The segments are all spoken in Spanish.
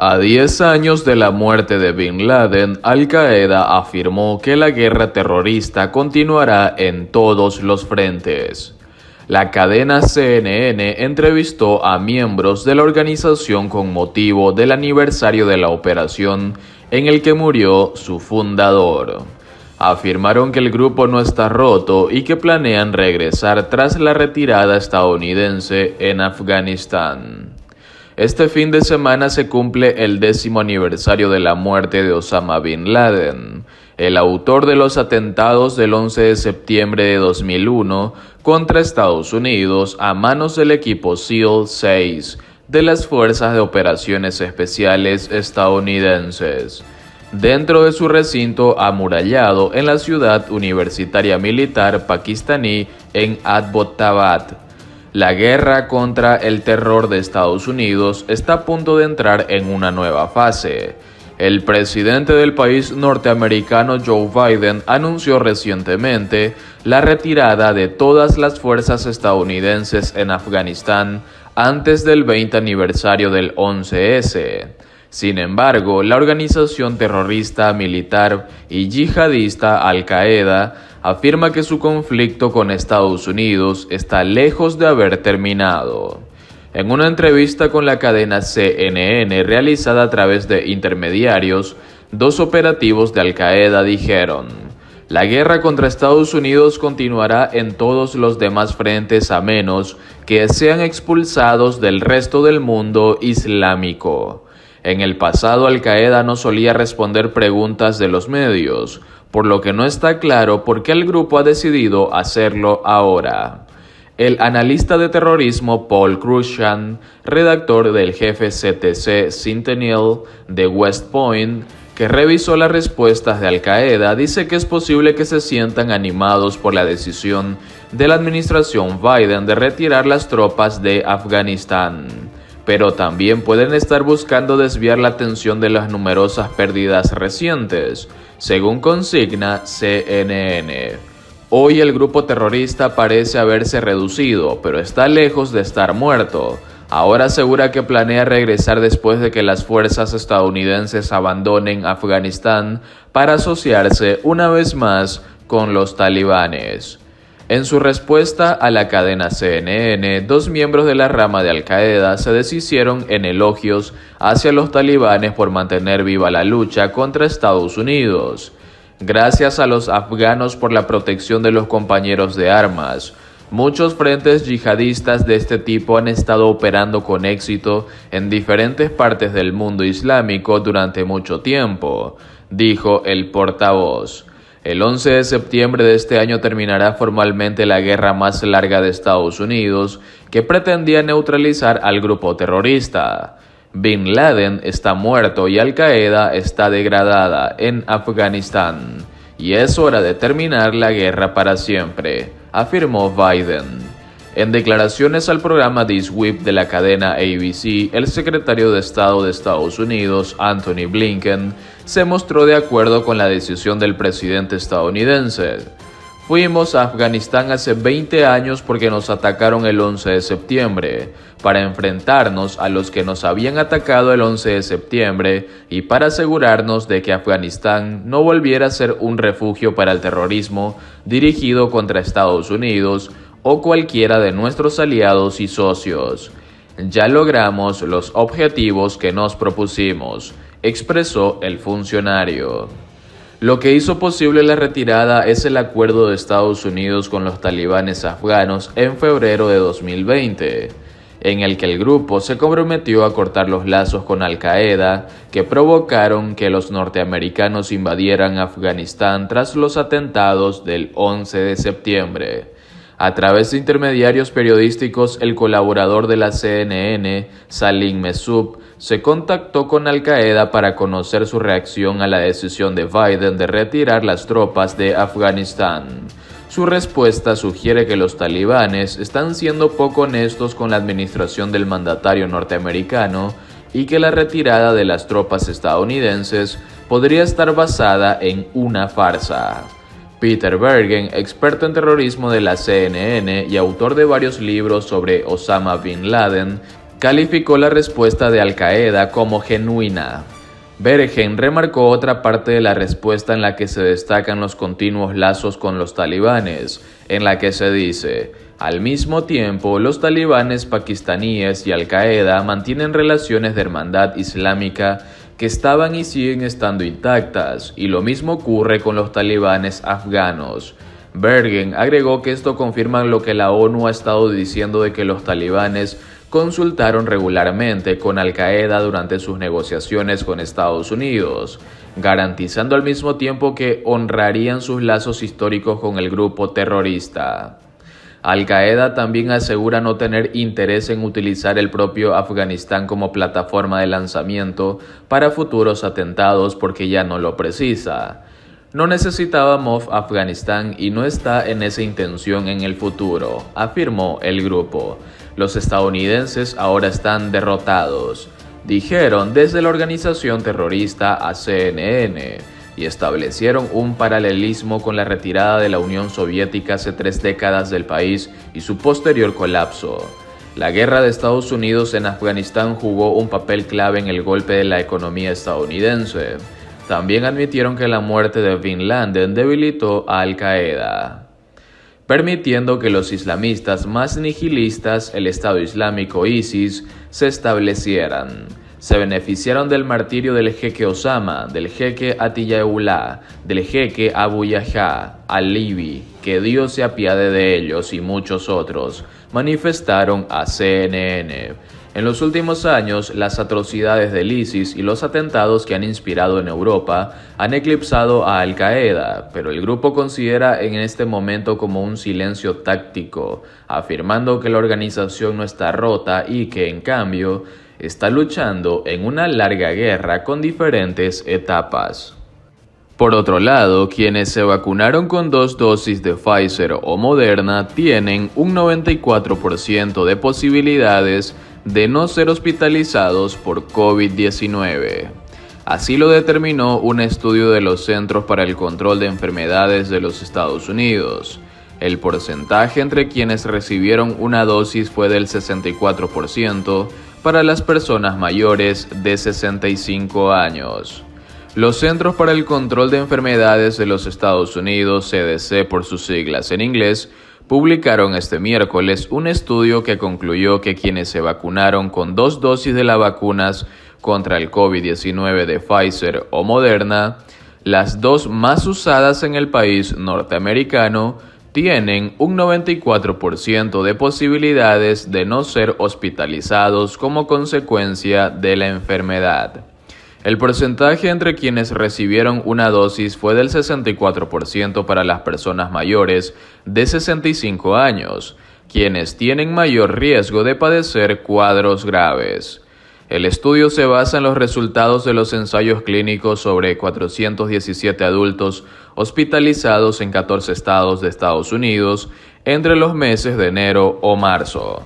A 10 años de la muerte de Bin Laden, Al Qaeda afirmó que la guerra terrorista continuará en todos los frentes. La cadena CNN entrevistó a miembros de la organización con motivo del aniversario de la operación en el que murió su fundador. Afirmaron que el grupo no está roto y que planean regresar tras la retirada estadounidense en Afganistán. Este fin de semana se cumple el 10º aniversario de la muerte de Osama Bin Laden, el autor de los atentados del 11 de septiembre de 2001 contra Estados Unidos a manos del equipo SEAL 6 de las Fuerzas de Operaciones Especiales estadounidenses, dentro de su recinto amurallado en la ciudad universitaria militar pakistaní en Abbottabad. La guerra contra el terror de Estados Unidos está a punto de entrar en una nueva fase. El presidente del país norteamericano Joe Biden anunció recientemente la retirada de todas las fuerzas estadounidenses en Afganistán antes del 20 aniversario del 11S. Sin embargo, la organización terrorista, militar y yihadista Al Qaeda afirma que su conflicto con Estados Unidos está lejos de haber terminado. En una entrevista con la cadena CNN realizada a través de intermediarios, dos operativos de Al Qaeda dijeron: "La guerra contra Estados Unidos continuará en todos los demás frentes a menos que sean expulsados del resto del mundo islámico". En el pasado, Al Qaeda no solía responder preguntas de los medios, por lo que no está claro por qué el grupo ha decidido hacerlo ahora. El analista de terrorismo Paul Cruikshank, redactor del jefe CTC Sentinel de West Point, que revisó las respuestas de Al Qaeda, dice que es posible que se sientan animados por la decisión de la administración Biden de retirar las tropas de Afganistán, pero también pueden estar buscando desviar la atención de las numerosas pérdidas recientes, según consigna CNN. Hoy el grupo terrorista parece haberse reducido, pero está lejos de estar muerto. Ahora asegura que planea regresar después de que las fuerzas estadounidenses abandonen Afganistán para asociarse una vez más con los talibanes. En su respuesta a la cadena CNN, dos miembros de la rama de Al Qaeda se deshicieron en elogios hacia los talibanes por mantener viva la lucha contra Estados Unidos. Gracias a los afganos por la protección de los compañeros de armas. Muchos frentes yihadistas de este tipo han estado operando con éxito en diferentes partes del mundo islámico durante mucho tiempo, dijo el portavoz. El 11 de septiembre de este año terminará formalmente la guerra más larga de Estados Unidos, que pretendía neutralizar al grupo terrorista. Bin Laden está muerto y Al Qaeda está degradada en Afganistán, y es hora de terminar la guerra para siempre, afirmó Biden. En declaraciones al programa This Week de la cadena ABC, el secretario de Estado de Estados Unidos, Antony Blinken, se mostró de acuerdo con la decisión del presidente estadounidense. "Fuimos a Afganistán hace 20 años porque nos atacaron el 11 de septiembre, para enfrentarnos a los que nos habían atacado el 11 de septiembre y para asegurarnos de que Afganistán no volviera a ser un refugio para el terrorismo dirigido contra Estados Unidos o cualquiera de nuestros aliados y socios. Ya logramos los objetivos que nos propusimos", expresó el funcionario. Lo que hizo posible la retirada es el acuerdo de Estados Unidos con los talibanes afganos en febrero de 2020, en el que el grupo se comprometió a cortar los lazos con Al Qaeda que provocaron que los norteamericanos invadieran Afganistán tras los atentados del 11 de septiembre. A través de intermediarios periodísticos, el colaborador de la CNN, Salim Messoub, se contactó con Al Qaeda para conocer su reacción a la decisión de Biden de retirar las tropas de Afganistán. Su respuesta sugiere que los talibanes están siendo poco honestos con la administración del mandatario norteamericano y que la retirada de las tropas estadounidenses podría estar basada en una farsa. Peter Bergen, experto en terrorismo de la CNN y autor de varios libros sobre Osama Bin Laden, calificó la respuesta de Al-Qaeda como genuina. Bergen remarcó otra parte de la respuesta en la que se destacan los continuos lazos con los talibanes, en la que se dice: al mismo tiempo, los talibanes pakistaníes y Al-Qaeda mantienen relaciones de hermandad islámica que estaban y siguen estando intactas, y lo mismo ocurre con los talibanes afganos. Bergen agregó que esto confirma lo que la ONU ha estado diciendo de que los talibanes consultaron regularmente con Al-Qaeda durante sus negociaciones con Estados Unidos, garantizando al mismo tiempo que honrarían sus lazos históricos con el grupo terrorista. Al-Qaeda también asegura no tener interés en utilizar el propio Afganistán como plataforma de lanzamiento para futuros atentados porque ya no lo precisa. No necesitábamos Afganistán y no está en esa intención en el futuro, afirmó el grupo. Los estadounidenses ahora están derrotados, dijeron desde la organización terrorista a CNN, y establecieron un paralelismo con la retirada de la Unión Soviética hace 3 décadas del país y su posterior colapso. La guerra de Estados Unidos en Afganistán jugó un papel clave en el golpe de la economía estadounidense. También admitieron que la muerte de Bin Laden debilitó a Al-Qaeda, permitiendo que los islamistas más nihilistas, el Estado Islámico ISIS, se establecieran. Se beneficiaron del martirio del jeque Osama, del jeque Atiyahullah, del jeque Abu Yahya al-Libi, que Dios se apiade de ellos, y muchos otros, manifestaron a CNN. En los últimos años, las atrocidades del ISIS y los atentados que han inspirado en Europa han eclipsado a Al-Qaeda, pero el grupo considera en este momento como un silencio táctico, afirmando que la organización no está rota y que, en cambio, está luchando en una larga guerra con diferentes etapas. Por otro lado, quienes se vacunaron con 2 dosis de Pfizer o Moderna tienen un 94% de posibilidades de no ser hospitalizados por COVID-19. Así lo determinó un estudio de los Centros para el Control de Enfermedades de los Estados Unidos. El porcentaje entre quienes recibieron una dosis fue del 64% para las personas mayores de 65 años. Los Centros para el Control de Enfermedades de los Estados Unidos, CDC por sus siglas en inglés, publicaron este miércoles un estudio que concluyó que quienes se vacunaron con 2 dosis de las vacunas contra el COVID-19 de Pfizer o Moderna, las 2 más usadas en el país norteamericano, tienen un 94% de posibilidades de no ser hospitalizados como consecuencia de la enfermedad. El porcentaje entre quienes recibieron una dosis fue del 64% para las personas mayores de 65 años, quienes tienen mayor riesgo de padecer cuadros graves. El estudio se basa en los resultados de los ensayos clínicos sobre 417 adultos hospitalizados en 14 estados de Estados Unidos entre los meses de enero o marzo.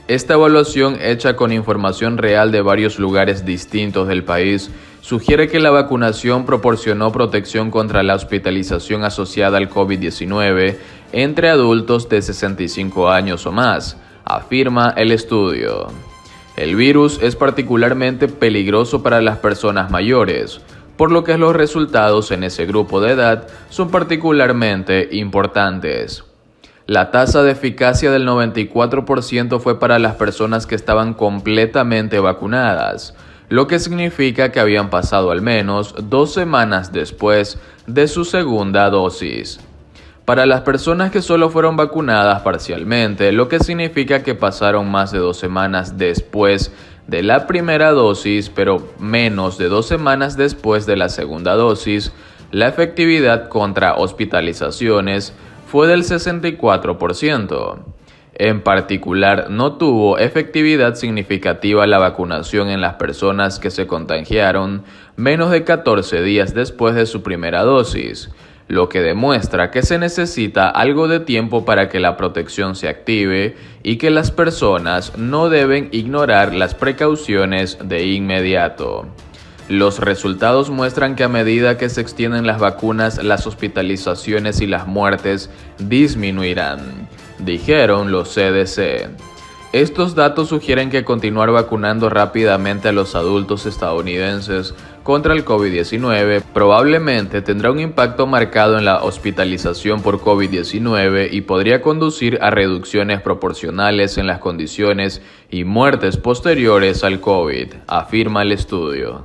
Esta evaluación, hecha con información real de varios lugares distintos del país, sugiere que la vacunación proporcionó protección contra la hospitalización asociada al COVID-19 entre adultos de 65 años o más, afirma el estudio. El virus es particularmente peligroso para las personas mayores, por lo que los resultados en ese grupo de edad son particularmente importantes. La tasa de eficacia del 94% fue para las personas que estaban completamente vacunadas, lo que significa que habían pasado al menos 2 semanas después de su segunda dosis. Para las personas que solo fueron vacunadas parcialmente, lo que significa que pasaron más de 2 semanas después de la primera dosis, pero menos de 2 semanas después de la segunda dosis, la efectividad contra hospitalizaciones fue del 64%. En particular, no tuvo efectividad significativa la vacunación en las personas que se contagiaron menos de 14 días después de su primera dosis, lo que demuestra que se necesita algo de tiempo para que la protección se active y que las personas no deben ignorar las precauciones de inmediato. Los resultados muestran que a medida que se extienden las vacunas, las hospitalizaciones y las muertes disminuirán, dijeron los CDC. Estos datos sugieren que continuar vacunando rápidamente a los adultos estadounidenses contra el COVID-19 probablemente tendrá un impacto marcado en la hospitalización por COVID-19 y podría conducir a reducciones proporcionales en las condiciones y muertes posteriores al COVID, afirma el estudio.